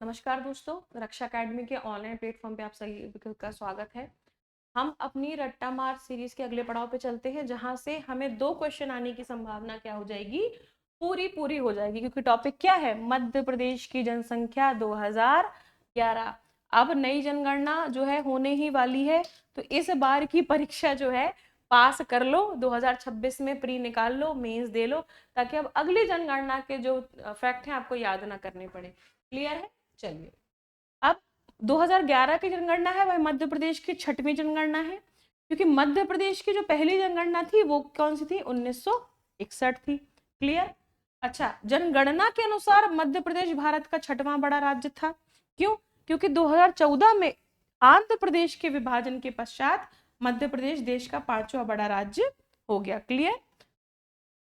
नमस्कार दोस्तों, रक्षा अकेडमी के ऑनलाइन प्लेटफॉर्म पे आप सभी का स्वागत है। हम अपनी रट्टा मार सीरीज के अगले पड़ाव पे चलते हैं, जहां से हमें 2 क्वेश्चन आने की संभावना क्या हो जाएगी, पूरी हो जाएगी, क्योंकि टॉपिक क्या है, मध्य प्रदेश की जनसंख्या 2011। अब नई जनगणना जो है होने ही वाली है, तो इस बार की परीक्षा जो है पास कर लो, 2026 में प्री निकाल लो, मेंस दे लो, ताकि अब अगली जनगणना के जो फैक्ट हैं आपको याद ना करने पड़े। क्लियर है? चलिए, अब 2011 की जनगणना है, वह मध्य प्रदेश की 6वीं जनगणना है, क्योंकि मध्य प्रदेश की जो पहली जनगणना थी वो कौन सी थी, 1961 थी। क्लियर? अच्छा, जनगणना के अनुसार मध्य प्रदेश भारत का 6वां बड़ा राज्य था। क्यों? क्योंकि 2014 में आंध्र प्रदेश के विभाजन के पश्चात मध्य प्रदेश देश का 5वां बड़ा राज्य हो गया। क्लियर?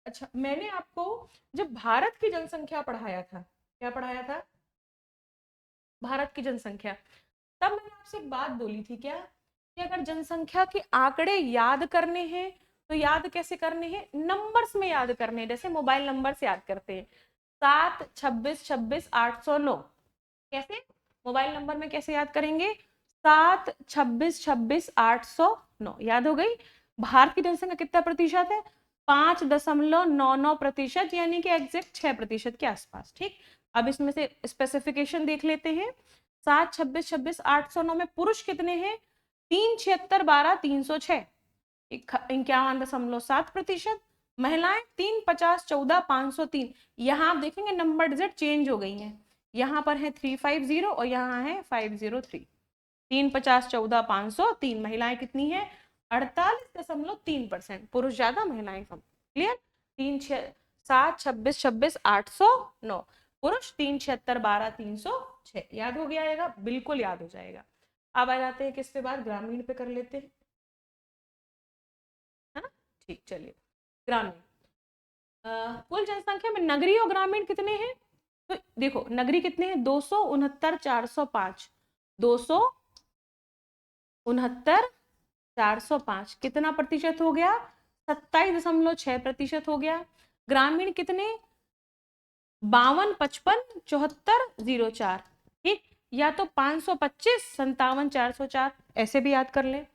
अच्छा, मैंने आपको जब भारत की जनसंख्या पढ़ाया था, क्या पढ़ाया था, भारत की जनसंख्या, तब मैंने आपसे एक बात बोली थी क्या, कि अगर जनसंख्या के आंकड़े याद करने हैं तो याद कैसे करने हैं, नंबर्स में याद करने हैं, जैसे मोबाइल नंबर से याद करते हैं, 7 26 26 809। कैसे मोबाइल नंबर में कैसे याद करेंगे, 7 26 26 809। याद हो गई? भारत की जनसंख्या कितना प्रतिशत है, 5.99%, यानी कि एग्जैक्ट 6% के आसपास। ठीक, अब इसमें से स्पेसिफिकेशन देख लेते हैं। 7 26 26 809 में पुरुष कितने हैं, 3 76 12 306, 51.7%। महिलाएं 3 50 14 503। यहाँ आप देखेंगे नंबर डिजिट चेंज हो गई हैं, यहाँ पर है 350 और यहाँ है 503। 3 50 14 503। महिलाएं कितनी है, 48.3%। पुरुष ज्यादा, महिलाएं कम। क्लियर? 7 26 26 809, पुरुष 3 76 12 306। याद हो गया आएगा, बिल्कुल याद हो जाएगा। अब आ जाते हैं किस पे, बात ग्रामीण पे कर लेते हैं, है ना। ठीक, चलिए, ग्रामीण कुल जनसंख्या में नगरीय और ग्रामीण कितने हैं, तो देखो नगरी कितने हैं, 269 405। 269 405 कितना प्रतिशत हो गया, 27.6% हो गया। ग्रामीण कितने, 52 55 74 04। ठीक, या तो 525 57 404, ऐसे भी याद कर ले,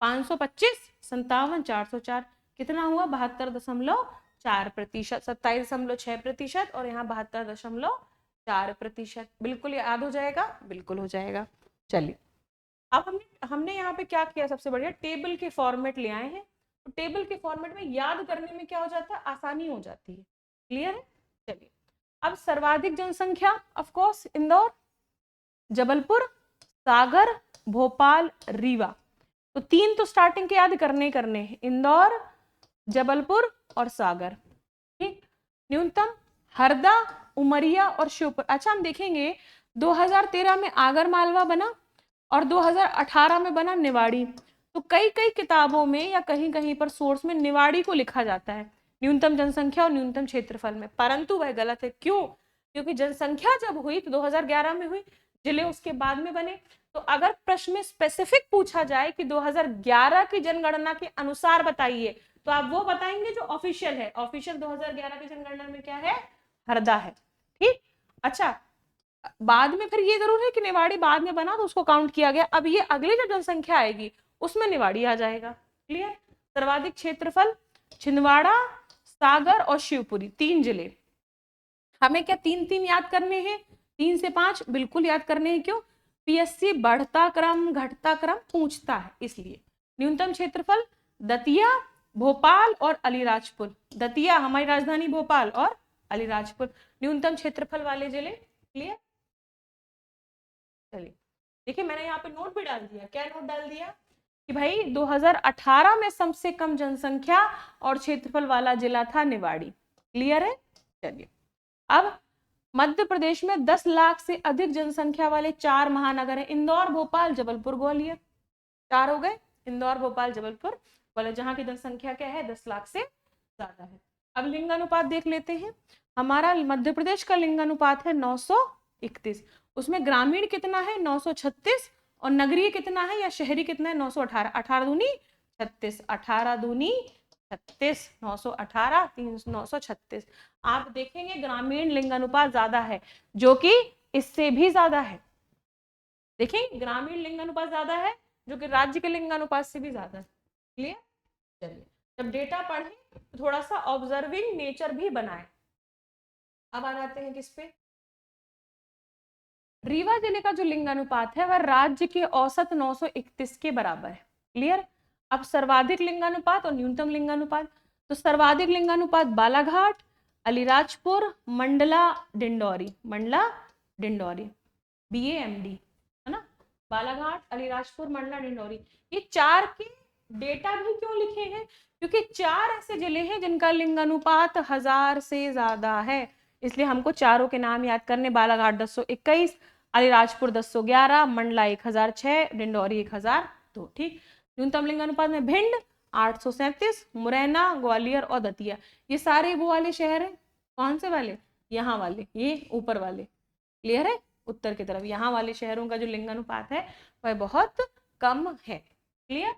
525 57 404 कितना हुआ, 72.4%, 27.6% और यहाँ 72.4%। बिल्कुल याद हो जाएगा, बिल्कुल हो जाएगा। चलिए, अब हमने यहाँ पे क्या किया, सबसे बढ़िया टेबल के फॉर्मेट ले आए हैं। तो टेबल के फॉर्मेट में याद करने में क्या हो जाता है, आसानी हो जाती है। क्लियर है? चलिए, अब सर्वाधिक जनसंख्या ऑफ कोर्स इंदौर, जबलपुर, सागर, भोपाल, रीवा। तो 3 तो स्टार्टिंग के याद करने हैं, इंदौर, जबलपुर और सागर। ठीक, न्यूनतम हरदा, उमरिया और श्योपुर। अच्छा, हम देखेंगे 2013 में आगर मालवा बना और 2018 में बना निवाड़ी। तो कई कई किताबों में या कहीं कहीं पर सोर्स में निवाड़ी को लिखा जाता है न्यूनतम जनसंख्या और न्यूनतम क्षेत्रफल में, परंतु वह गलत है। क्यों? क्योंकि जनसंख्या जब हुई तो 2011 में हुई, जिले उसके बाद में बने। तो अगर प्रश्न में स्पेसिफिक पूछा जाए कि 2011 की जनगणना के अनुसार बताइए, तो आप वो बताएंगे जो ऑफिशियल है। ऑफिशियल 2011 की जनगणना में क्या है, हरदा है। ठीक, अच्छा, बाद में फिर ये जरूर है कि निवाड़ी बाद में बना तो उसको काउंट किया गया, अब ये अगली जो जनसंख्या आएगी उसमें निवाड़ी आ जाएगा। क्लियर? सर्वाधिक क्षेत्रफल छिंदवाड़ा, सागर और शिवपुरी, 3 जिले। हमें क्या 3 याद करने हैं, 3 से 5 बिल्कुल याद करने हैं। क्यों? पीएससी बढ़ता क्रम घटता क्रम पूछता है, इसलिए। न्यूनतम क्षेत्रफल दतिया, भोपाल और अलीराजपुर। दतिया हमारी राजधानी, भोपाल और अलीराजपुर न्यूनतम क्षेत्रफल वाले जिले। क्लियर? चलिए, देखिए मैंने यहाँ पे नोट भी डाल दिया। क्या नोट डाल दिया, कि भाई 2018 में सबसे कम जनसंख्या और क्षेत्रफल वाला जिला था निवाड़ी। क्लियर है? चलिए, अब मध्य प्रदेश में 10 लाख से अधिक जनसंख्या वाले 4 महानगर हैं, इंदौर, भोपाल, जबलपुर, ग्वालियर। 4 हो गए, इंदौर, भोपाल, जबलपुर, ग्वालियर, जहां की जनसंख्या क्या है, 10 लाख से ज्यादा है। अब लिंगानुपात देख लेते हैं। हमारा मध्य प्रदेश का लिंगानुपात है 931। उसमें ग्रामीण कितना है, 936, और नगरीय कितना है या शहरी कितना है, 918। 18 दूनी 36, 18 दूनी 36, 918 936। आप देखेंगे ग्रामीण लिंगानुपात ज्यादा है, जो कि इससे भी ज्यादा है। देखिए ग्रामीण लिंगानुपात ज्यादा है जो कि राज्य के लिंगानुपात से भी ज्यादा है। क्लियर? चलिए, जब डेटा पढ़े तो थोड़ा सा ऑब्जर्विंग नेचर भी बनाए। अब आ जाते हैं किस पे? रीवा जिले का जो लिंगानुपात है वह राज्य के औसत 931 के बराबर है। क्लियर? अब सर्वाधिक लिंगानुपात और न्यूनतम लिंगानुपात, तो सर्वाधिक लिंगानुपात बालाघाट, अलीराजपुर, मंडला, डिंडौरी, BAMD है ना, बालाघाट, अलीराजपुर, मंडला, डिंडौरी। ये चार के डेटा भी क्यों लिखे हैं? क्योंकि चार ऐसे जिले हैं जिनका लिंगानुपात 1000 से ज्यादा है, इसलिए हमको चारों के नाम याद करने। बालाघाट 1021, अलीराजपुर 1011, मंडला 1006, डिंडौरी 1002। ठीक। न्यूनतम लिंगानुपात में भिंड 837, मुरैना, ग्वालियर और दतिया, ये सारे वो वाले शहर हैं। कौन से वाले? यहाँ वाले, ये ऊपर वाले। क्लियर है? उत्तर की तरफ यहाँ वाले शहरों का जो लिंगानुपात है वह बहुत कम है। क्लियर?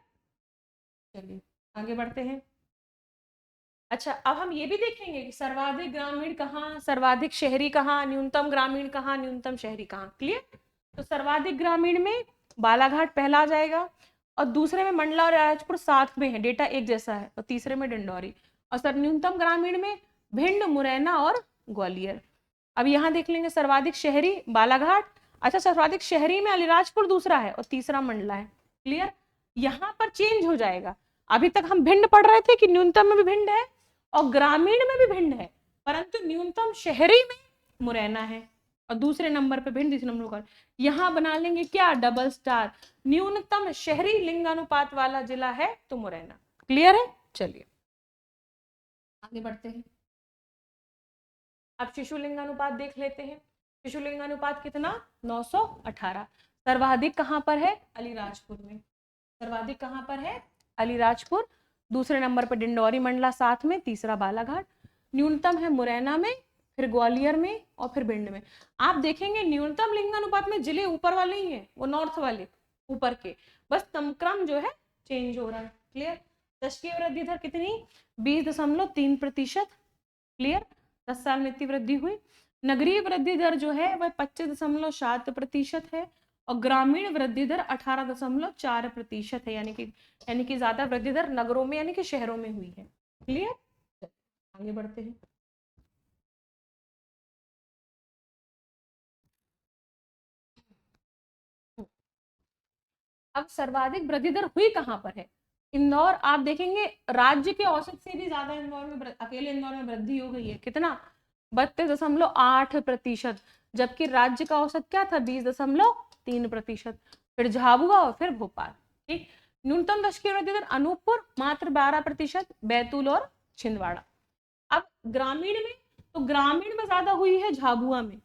चलिए आगे बढ़ते हैं। अच्छा, अब हम ये भी देखेंगे कि सर्वाधिक ग्रामीण कहाँ, सर्वाधिक शहरी कहाँ, न्यूनतम ग्रामीण कहाँ, न्यूनतम शहरी कहाँ। क्लियर? तो सर्वाधिक ग्रामीण में बालाघाट पहला आ जाएगा, और दूसरे में मंडला और राजपुर साथ में है, डेटा एक जैसा है, और तीसरे में डिंडौरी। और सर न्यूनतम ग्रामीण में भिंड, मुरैना और ग्वालियर। अब यहाँ देख लेंगे सर्वाधिक शहरी बालाघाट, अच्छा सर्वाधिक शहरी में अलीराजपुर दूसरा है और तीसरा मंडला है। क्लियर? यहाँ पर चेंज हो जाएगा। अभी तक हम भिंड पढ़ रहे थे कि न्यूनतम में भी भिंड है और ग्रामीण में भी भिंड है, परंतु न्यूनतम शहरी में मुरैना है और दूसरे नंबर पे भिंड, तीसरे नंबर पर। यहाँ बना लेंगे क्या? Double star. न्यूनतम शहरी लिंगानुपात वाला जिला है तो मुरैना। क्लियर है? चलिए आगे बढ़ते हैं। अब शिशु लिंगानुपात देख लेते हैं। शिशु लिंगानुपात कितना? 918। सर्वाधिक कहाँ पर है? अलीराजपुर में। सर्वाधिक कहाँ पर है? अलीराजपुर। दूसरे नंबर पर डिंडौरी, मंडला साथ में, तीसरा बालाघाट। न्यूनतम है मुरैना में, फिर ग्वालियर में और फिर भिंड में। आप देखेंगे न्यूनतम लिंगानुपात में जिले ऊपर वाले ही हैं, वो नॉर्थ वाले ऊपर के, बस क्रम जो है चेंज हो रहा है। क्लियर? दशकीय वृद्धि दर कितनी? 20.3%। क्लियर? 10 साल में इतनी वृद्धि हुई। नगरीय वृद्धि दर जो है वह 25.7% है और ग्रामीण वृद्धि दर 18.4% है, यानी कि ज्यादा वृद्धि दर नगरों में यानी कि शहरों में हुई है। क्लियर? आगे बढ़ते हैं। अब सर्वाधिक वृद्धि दर हुई कहां पर है? इंदौर। आप देखेंगे राज्य के औसत से भी ज्यादा इंदौर में, अकेले इंदौर में वृद्धि हो गई है। कितना? 32.8%, जबकि राज्य का औसत क्या था? 20.3%। फिर झाबुआ और फिर भोपाल। ठीक। न्यूनतम दशकीय वृद्धि दर अनूपपुर मात्र 12%, बैतूल और छिंदवाड़ा। अब ग्रामीण में, तो ग्रामीण में ज्यादा हुई है झाबुआ में।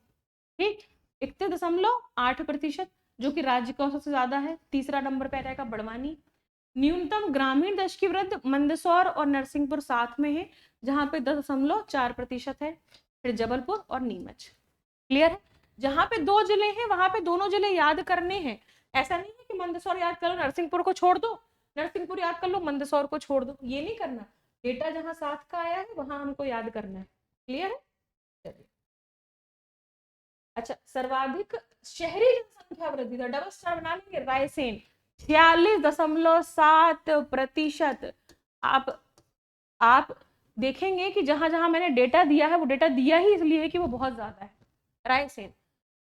ठीक, 31.8%, जो कि राज्य का औसत से ज्यादा है। तीसरा नंबर पे रहेगा बड़वानी। न्यूनतम ग्रामीण दशकीय वृद्धि मंदसौर और नरसिंहपुर साथ में है, जहां पे 10.4% है। फिर जबलपुर और नीमच। क्लियर है? जहां पे दो जिले हैं वहां पे दोनों जिले याद करने हैं। ऐसा नहीं है कि मंदसौर याद कर लो नरसिंहपुर को छोड़ दो, नरसिंहपुर याद कर लो मंदसौर को छोड़ दो, ये नहीं करना। डेटा जहां साथ का आया है वहां हमको याद करना है। क्लियर है? चलिए अच्छा, सर्वाधिक शहरी जनसंख्या वृद्धि दर, डबल स्टार बना लेंगे। रायसेन 46.7%। आप देखेंगे कि जहां जहां मैंने डेटा दिया है वो डेटा दिया ही इसलिए है कि वो बहुत ज्यादा है। रायसेन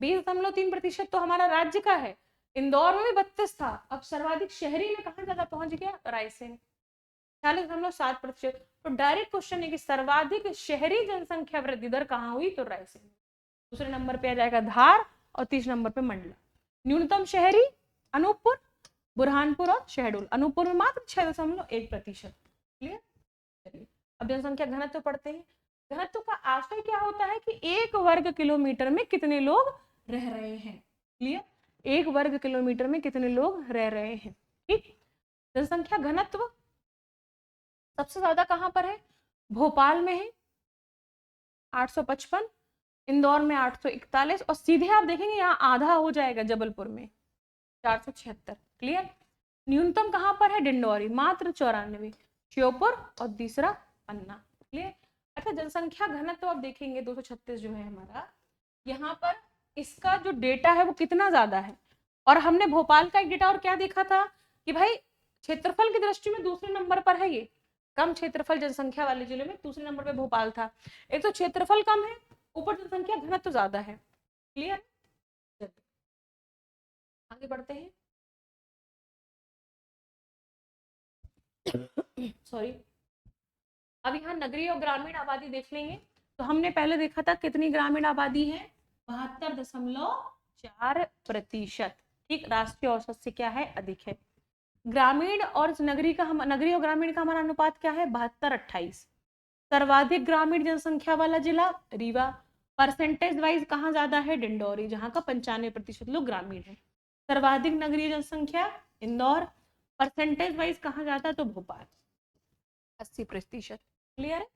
20.3% तो हमारा राज्य का है। इंदौर में भी 32 था, अब सर्वाधिक शहरी में कहां ज्यादा पहुंच गया? रायसेन 46.7%। तो डायरेक्ट क्वेश्चन है कि सर्वाधिक शहरी जनसंख्या वृद्धि दर कहां हुई? तो रायसेन। दूसरे नंबर पे आ जाएगा धार और तीसरे नंबर पे मंडला। न्यूनतम शहरी अनूपपुर, बुरहानपुर और शहडोल। अनूपपुर में मात्र 6.1%। क्लियर? चलिए अब जनसंख्या घनत्व पढ़ते हैं। घनत्व का आशय क्या होता है कि 1 वर्ग किलोमीटर में कितने लोग रह रहे हैं। क्लियर? 1 वर्ग किलोमीटर में कितने लोग रह रहे हैं। ठीक। जनसंख्या घनत्व सबसे ज्यादा कहां पर है? भोपाल में है 855, इंदौर में 841 और सीधे आप देखेंगे यहाँ आधा हो जाएगा जबलपुर में 476। क्लियर? न्यूनतम कहां पर है? डिंडौरी मात्र 94, श्योपुर और तीसरा पन्ना। क्लियर? अच्छा जनसंख्या घनत्व तो आप देखेंगे 236 जो है हमारा, यहाँ पर इसका जो डेटा है वो कितना ज्यादा है। और हमने भोपाल का एक डेटा और क्या देखा था कि भाई क्षेत्रफल की दृष्टि में दूसरे नंबर पर है ये, कम क्षेत्रफल जनसंख्या वाले जिले में दूसरे नंबर पे भोपाल था। एक तो क्षेत्रफल कम है, ऊपर जनसंख्या घनत्व तो ज्यादा है। क्लियर, आगे बढ़ते हैं। सॉरी, अब यहाँ नगरीय और ग्रामीण आबादी देख लेंगे। तो हमने पहले देखा था कितनी ग्रामीण आबादी है, 72.4%। ठीक, राष्ट्रीय औसत से क्या है, अधिक है। ग्रामीण और नगरी का हम नगरीय और ग्रामीण का हमारा अनुपात क्या है, 72-28। सर्वाधिक ग्रामीण जनसंख्या वाला जिला रीवा। परसेंटेज वाइज कहाँ ज्यादा है, डिंडौरी, जहाँ का 95% लोग ग्रामीण है। सर्वाधिक नगरीय जनसंख्या इंदौर। परसेंटेज वाइज कहाँ जाता है, तो भोपाल 80%। क्लियर है।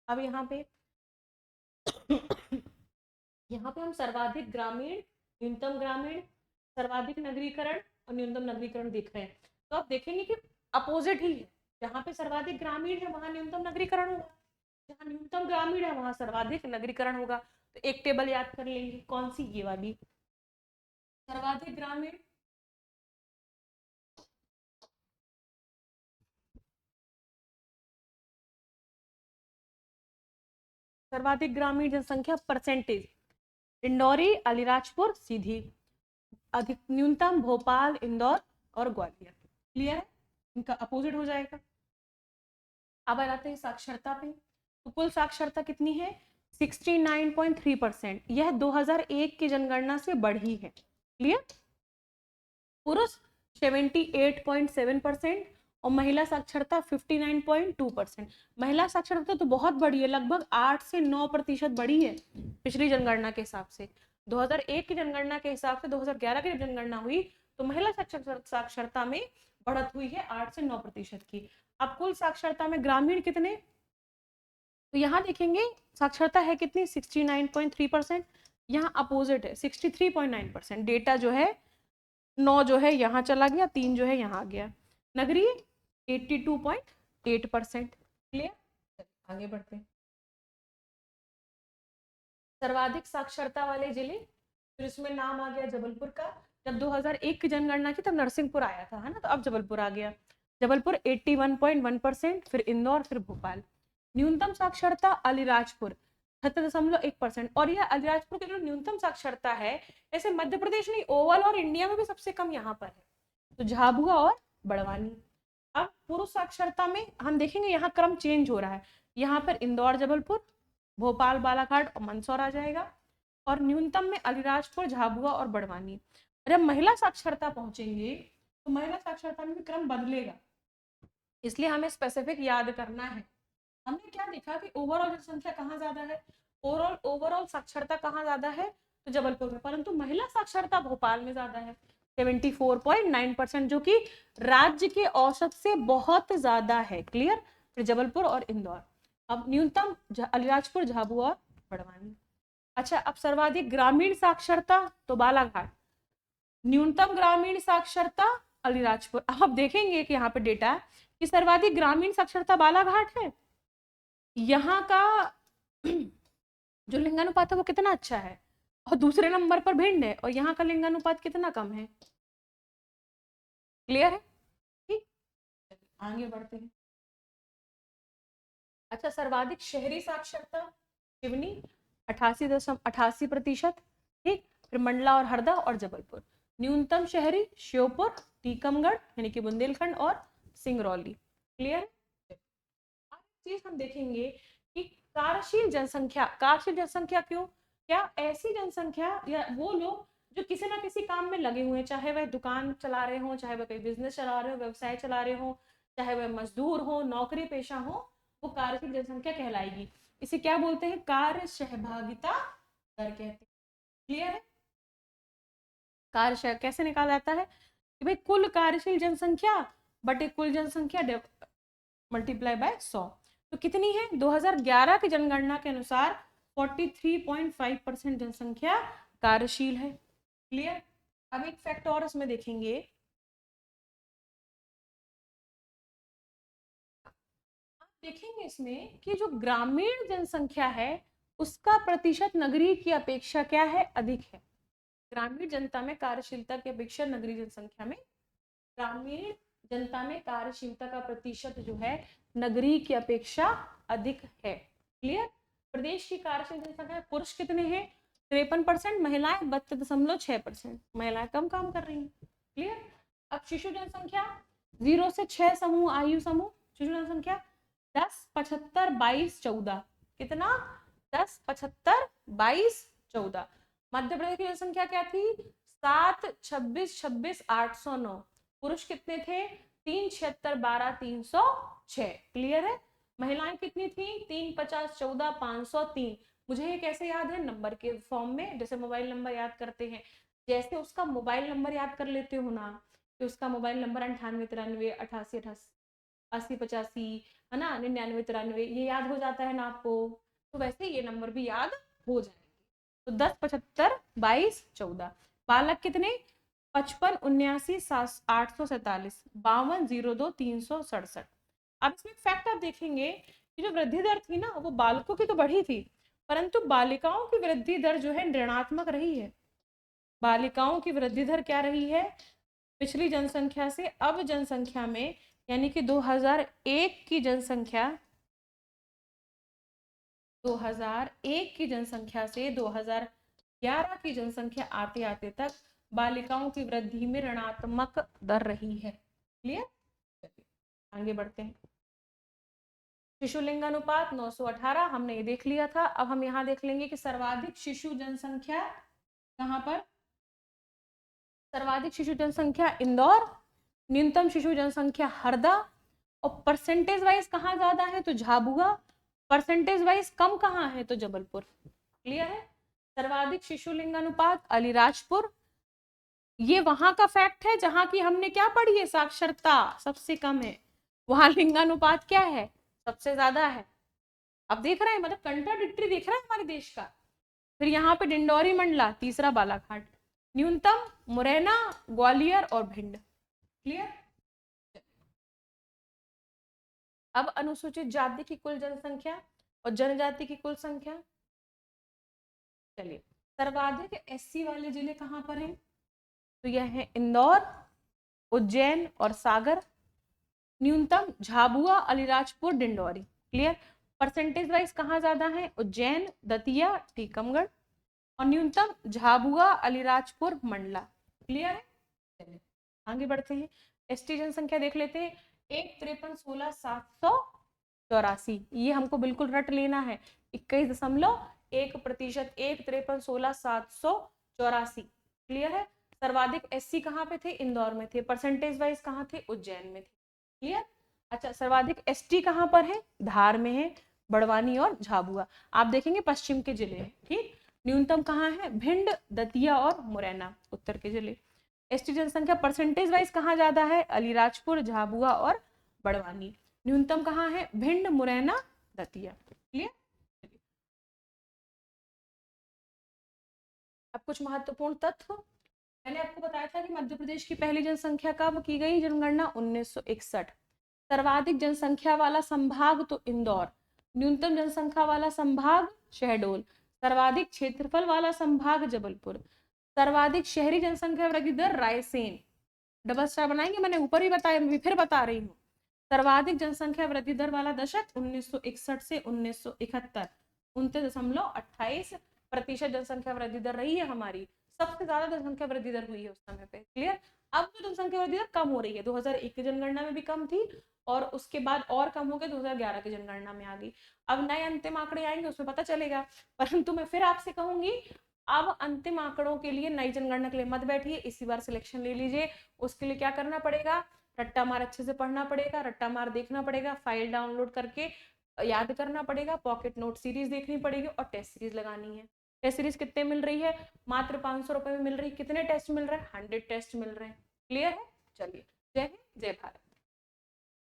अब यहाँ पे यहाँ पे हम सर्वाधिक ग्रामीण, न्यूनतम ग्रामीण, सर्वाधिक नगरीकरण और न्यूनतम नगरीकरण देख रहे हैं। तो आप देखेंगे कि अपोजिट ही है, जहाँ पे सर्वाधिक ग्रामीण है वहां न्यूनतम नगरीकरण होगा, जहाँ न्यूनतम ग्रामीण है वहां सर्वाधिक नगरीकरण होगा। तो एक टेबल याद कर लेंगे, कौन सी, ये वाली। सर्वाधिक ग्रामीण, सर्वाधिक ग्रामीण जनसंख्या परसेंटेज, डिंडौरी, अलीराजपुर, सीधी। अधिक न्यूनतम भोपाल, इंदौर और ग्वालियर। क्लियर है, इनका अपोजिट हो जाएगा। अब आ जाते हैं साक्षरता पे। तो कुल साक्षरता कितनी है, 69.3%। यह 2001 की जनगणना से बढ़ी है। क्लियर, पुरुष 78.7% और महिला साक्षरता 59.2%। महिला साक्षरता तो बहुत बड़ी है, लगभग 8 से 9% बढ़ी है पिछली जनगणना के हिसाब से। 2001 की जनगणना के हिसाब से 2011 की जनगणना हुई तो महिला साक्षरता में बढ़त हुई है 8 से 9% की। अब कुल साक्षरता में ग्रामीण कितने, तो यहाँ देखेंगे साक्षरता है कितनी, 69.3%। यहाँ अपोजिट है 63.9%। डेटा जो है 9 जो है यहाँ चला गया, 3 जो है यहाँ आ गया। नगरीय 82.8%। क्लियर, आगे बढ़ते हैं। सर्वाधिक साक्षरता वाले जिले, फिर इसमें नाम आ गया जबलपुर का। जब 2001 की जनगणना की तब नरसिंहपुर आया था, है ना, तो अब जबलपुर आ गया। जबलपुर 81.1%, फिर इंदौर, फिर भोपाल। न्यूनतम साक्षरता अलीराजपुर 76.1%। और यह अलीराजपुर की जो न्यूनतम साक्षरता है, ऐसे मध्य प्रदेश नहीं, ओवरऑल और इंडिया में भी सबसे कम यहाँ पर है, तो झाबुआ और बड़वानी। अब पुरुष साक्षरता में हम देखेंगे यहाँ क्रम चेंज हो रहा है, यहाँ पर इंदौर, जबलपुर, भोपाल, बालाघाट और मंदसौर आ जाएगा। और न्यूनतम में अलीराजपुर, झाबुआ और बड़वानी। जब महिला साक्षरता पहुंचेंगे तो महिला साक्षरता में भी क्रम बदलेगा, इसलिए हमें स्पेसिफिक याद करना है। हमने क्या देखा कि ओवरऑल जनसंख्या कहाँ ज्यादा है, ओवरऑल साक्षरता कहाँ ज्यादा है, तो जबलपुर में, परंतु महिला साक्षरता भोपाल में ज्यादा है 74.9%, जो कि राज्य के औसत से बहुत ज्यादा है। क्लियर, फिर जबलपुर और इंदौर। अब न्यूनतम अलीराजपुर, झाबुआ और बड़वानी। अच्छा, अब सर्वाधिक ग्रामीण साक्षरता तो बालाघाट, न्यूनतम ग्रामीण साक्षरता अलीराजपुर। अब आप देखेंगे कि यहाँ पे डेटा है कि सर्वाधिक ग्रामीण साक्षरता बालाघाट है। यहाँ का जो लिंगानुपात है वो कितना अच्छा है, और दूसरे नंबर पर भिंड है, और यहाँ का लिंगानुपात कितना कम है। क्लियर है, ठीक, आगे बढ़ते हैं। अच्छा, सर्वाधिक शहरी साक्षरता सिवनी 88.88%। ठीक, फिर मंडला और हरदा और जबलपुर। न्यूनतम शहरी श्योपुर, टीकमगढ़ यानी कि बुंदेलखंड और सिंगरौली। क्लियर, चीज हम देखेंगे कि कार्यशील जनसंख्या क्यों, क्या ऐसी जनसंख्या या वो लोग जो किसी ना किसी काम में लगे हुए हैं, चाहे वह दुकान चला रहे हो, चाहे वह कोई बिजनेस चला रहे हो, व्यवसाय चला रहे हो, चाहे वह मजदूर हो, नौकरी पेशा हो, वो कार्यशील जनसंख्या कहलाएगी। इसे क्या बोलते हैं, कार्य सहभागिता दर कहते हैं। क्लियर है, कैसे निकाला जाता है कि भाई कुल कार्यशील जनसंख्या बटे कुल जनसंख्या मल्टीप्लाई बाय 100। तो कितनी है, 2011 की जनगणना के अनुसार 43.5% जनसंख्या कार्यशील है। क्लियर, अब एक फैक्ट और इसमें देखेंगे देखेंगे इसमें कि जो ग्रामीण जनसंख्या है उसका प्रतिशत नगरीय की अपेक्षा क्या है, अधिक है। ग्रामीण जनता में कार्यशीलता की अपेक्षा नगरीय जनसंख्या में, ग्रामीण जनता में कार्यशीलता का प्रतिशत जो है नगरीय की अपेक्षा अधिक है। क्लियर। प्रदेश की कार्यशील जनसंख्या पुरुष कितने हैं, 53%, महिलाएं 32.6%, महिलाएं कम काम कर रही हैं। क्लियर। अब शिशु जनसंख्या 0 से 6 समूह, आयु समूह, शिशु जनसंख्या 10, 75, 22, 14, कितना, 10, 75, 22, 14। मध्य प्रदेश की जनसंख्या क्या थी, 7, 26, 26, 809। पुरुष कितने थे, 3, 76, 12, 306। क्लियर है। महिलाएं कितनी थी, 3, 50, 14, 503। मुझे ये कैसे याद है, नंबर के फॉर्म में, जैसे मोबाइल नंबर याद करते हैं, जैसे उसका मोबाइल नंबर याद कर लेते हो ना, तो उसका मोबाइल नंबर 98 93 88 80 85 है ना, 99 93, ये याद हो जाता है ना आपको, तो वैसे ये नंबर भी याद हो जाएंगे। तो 10, 75, 22, 14। बालक कितने, 55, 79, 847, 52, 02, 367। अब इसमें फैक्ट आप देखेंगे कि जो वृद्धि दर थी ना वो बालकों की तो बढ़ी थी, परंतु बालिकाओं की वृद्धि दर जो है ऋणात्मक रही है। बालिकाओं की वृद्धि दर क्या रही है, पिछली जनसंख्या से अब जनसंख्या में, यानी कि 2001 की जनसंख्या, 2001 की जनसंख्या से 2011 की जनसंख्या आते आते तक बालिकाओं की वृद्धि में ऋणात्मक दर रही है। क्लियर। आगे बढ़ते हैं। शिशु लिंगानुपात 918 हमने ये देख लिया था। अब हम यहाँ देख लेंगे कि सर्वाधिक शिशु जनसंख्या कहाँ पर, सर्वाधिक शिशु जनसंख्या इंदौर, न्यूनतम शिशु जनसंख्या हरदा, और परसेंटेज वाइज कहाँ ज्यादा है तो झाबुआ, परसेंटेज वाइज कम कहाँ है तो जबलपुर। क्लियर है। सर्वाधिक शिशु लिंगानुपात अलीराजपुर, ये वहां का फैक्ट है जहां की हमने क्या पढ़ी है, साक्षरता सबसे कम है, वहां लिंगानुपात क्या है, सबसे ज्यादा है। अब देख रहे हैं, मतलब कंट्राडिक्टरी देख रहे हैं हमारे देश का। फिर यहाँ पे डिंडौरी मंडला, तीसरा बालाघाट, न्यूनतम मुरैना, ग्वालियर और भिंड। क्लियर। अब अनुसूचित जाति की कुल जनसंख्या और जनजाति की कुल संख्या। चलिए, सर्वाधिक एससी वाले जिले कहाँ पर हैं, तो यह है इंदौर, उज्जैन और सागर। न्यूनतम Jhabua, Alirajpur, Dindori. Clear. Percentage wise कहाँ ज्यादा है, उज्जैन, दतिया, टीकमगढ़, और न्यूनतम झाबुआ, अलीराजपुर, मंडला। क्लियर है। चलिए आगे बढ़ते हैं। एसटी जनसंख्या देख लेते हैं, 1,53,16,784, ये हमको बिल्कुल रट लेना है, 21.1%, 1,53,16,784। क्लियर है। सर्वाधिक एससी कहाँ पे थे, इंदौर में थे। परसेंटेज वाइज कहाँ थे, उज्जैन में थे। क्लियर। अच्छा, सर्वाधिक एसटी कहाँ पर है, धार में है, बड़वानी और झाबुआ। आप देखेंगे पश्चिम के जिले हैं। ठीक। न्यूनतम कहाँ है, भिंड, दतिया और मुरैना, उत्तर के जिले। एसटी जनसंख्या परसेंटेज वाइज कहाँ ज्यादा है, अलीराजपुर, झाबुआ और बड़वानी। न्यूनतम कहाँ है, भिंड, मुरैना, दतिया। क्लियर। अब कुछ महत्वपूर्ण तथ्य, मैंने आपको बताया था कि मध्य प्रदेश की पहली जनसंख्या कब की गई जनगणना, 1961। सर्वाधिक जनसंख्या वाला संभाग तो इंदौर, न्यूनतम जनसंख्या वाला संभाग शहडोल, सर्वाधिक क्षेत्रफल वाला संभाग जबलपुर, सर्वाधिक शहरी जनसंख्या वृद्धि दर रायसेन। डबल स्टार बनाएंगे, मैंने ऊपर ही बताया, मैं फिर बता रही हूँ। सर्वाधिक जनसंख्या वृद्धि दर वाला दशक 1961 से 1971, 29.28% जनसंख्या वृद्धि दर रही है हमारी। सबसे ज्यादा जनसंख्या वृद्धि दर हुई है उस समय पे। क्लियर। अब जो जनसंख्या वृद्धि दर कम हो रही है, 2001 की जनगणना में भी कम थी और उसके बाद और कम हो गई, 2011 की जनगणना में आ गई। अब नए अंतिम आंकड़े आएंगे उसमें पता चलेगा, परंतु मैं फिर आपसे कहूंगी अब अंतिम आंकड़ों के लिए, नई जनगणना के लिए मत बैठिए, इसी बार सिलेक्शन ले लीजिए। उसके लिए क्या करना पड़ेगा, रट्टा मार अच्छे से पढ़ना पड़ेगा, रट्टा मार देखना पड़ेगा, फाइल डाउनलोड करके याद करना पड़ेगा, पॉकेट नोट सीरीज देखनी पड़ेगी और टेस्ट सीरीज लगानी है। टेस्ट सीरीज कितने मिल रही है, मात्र 500 रुपए में मिल रही है। कितने टेस्ट मिल रहे हैं, 100 टेस्ट मिल रहे हैं। क्लियर है। चलिए, जय हिंद, जय भारत।